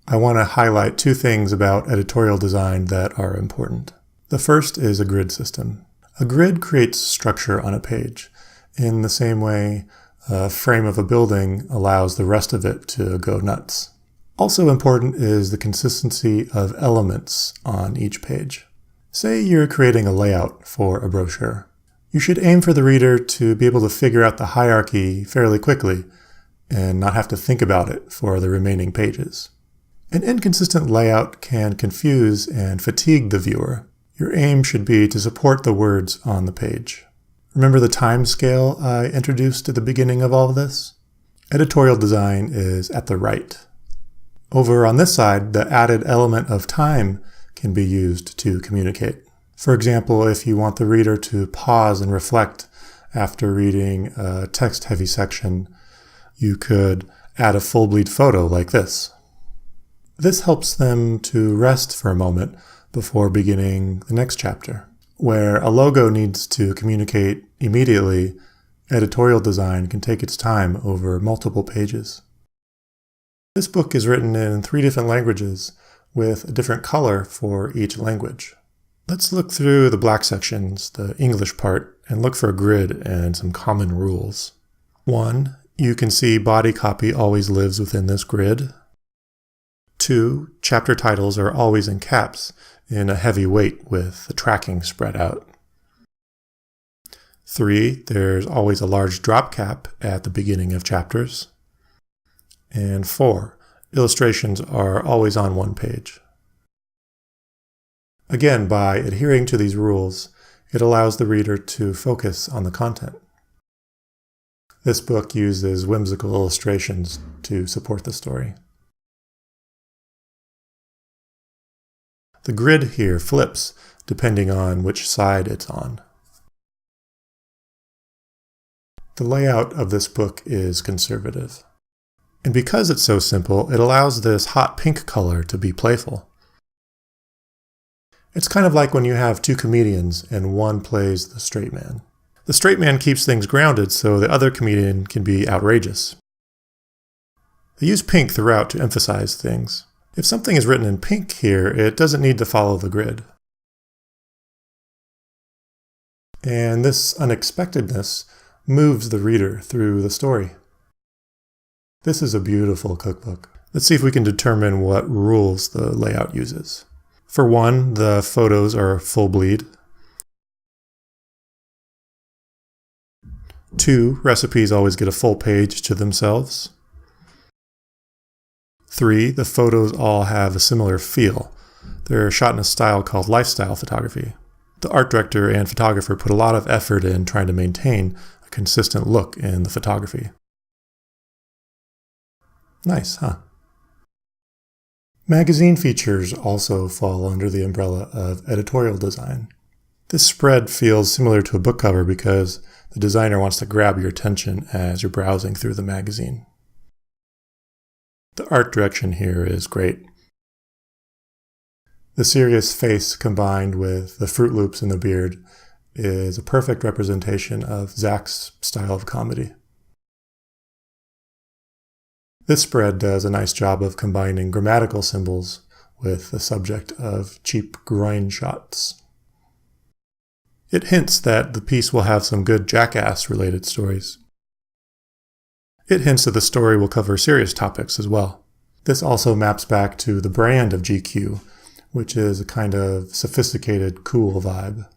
I want to highlight two things about editorial design that are important. The first is a grid system. A grid creates structure on a page in the same way a frame of a building allows the rest of it to go nuts. Also important is the consistency of elements on each page. Say you're creating a layout for a brochure. You should aim for the reader to be able to figure out the hierarchy fairly quickly and not have to think about it for the remaining pages. An inconsistent layout can confuse and fatigue the viewer. Your aim should be to support the words on the page. Remember the time scale I introduced at the beginning of all of this? Editorial design is at the right. Over on this side, the added element of time can be used to communicate. For example, if you want the reader to pause and reflect after reading a text-heavy section, you could add a full bleed photo like this. This helps them to rest for a moment before beginning the next chapter. Where a logo needs to communicate immediately, editorial design can take its time over multiple pages. This book is written in 3 different languages with a different color for each language. Let's look through the black sections, the English part, and look for a grid and some common rules. 1. You can see body copy always lives within this grid. 2. Chapter titles are always in caps in a heavy weight with the tracking spread out. 3. There's always a large drop cap at the beginning of chapters. And 4. Illustrations are always on one page. Again, by adhering to these rules, it allows the reader to focus on the content. This book uses whimsical illustrations to support the story. The grid here flips depending on which side it's on. The layout of this book is conservative. And because it's so simple, it allows this hot pink color to be playful. It's kind of like when you have 2 comedians and one plays the straight man. The straight man keeps things grounded so the other comedian can be outrageous. They use pink throughout to emphasize things. If something is written in pink here, it doesn't need to follow the grid. And this unexpectedness moves the reader through the story. This is a beautiful cookbook. Let's see if we can determine what rules the layout uses. For one, the photos are full bleed. 2, recipes always get a full page to themselves. 3, the photos all have a similar feel. They're shot in a style called lifestyle photography. The art director and photographer put a lot of effort in trying to maintain a consistent look in the photography. Nice, huh? Magazine features also fall under the umbrella of editorial design. This spread feels similar to a book cover because the designer wants to grab your attention as you're browsing through the magazine. The art direction here is great. The serious face combined with the Fruit Loops in the beard is a perfect representation of Zach's style of comedy. This spread does a nice job of combining grammatical symbols with the subject of cheap groin shots. It hints that the piece will have some good jackass-related stories. It hints that the story will cover serious topics as well. This also maps back to the brand of GQ, which is a kind of sophisticated, cool vibe.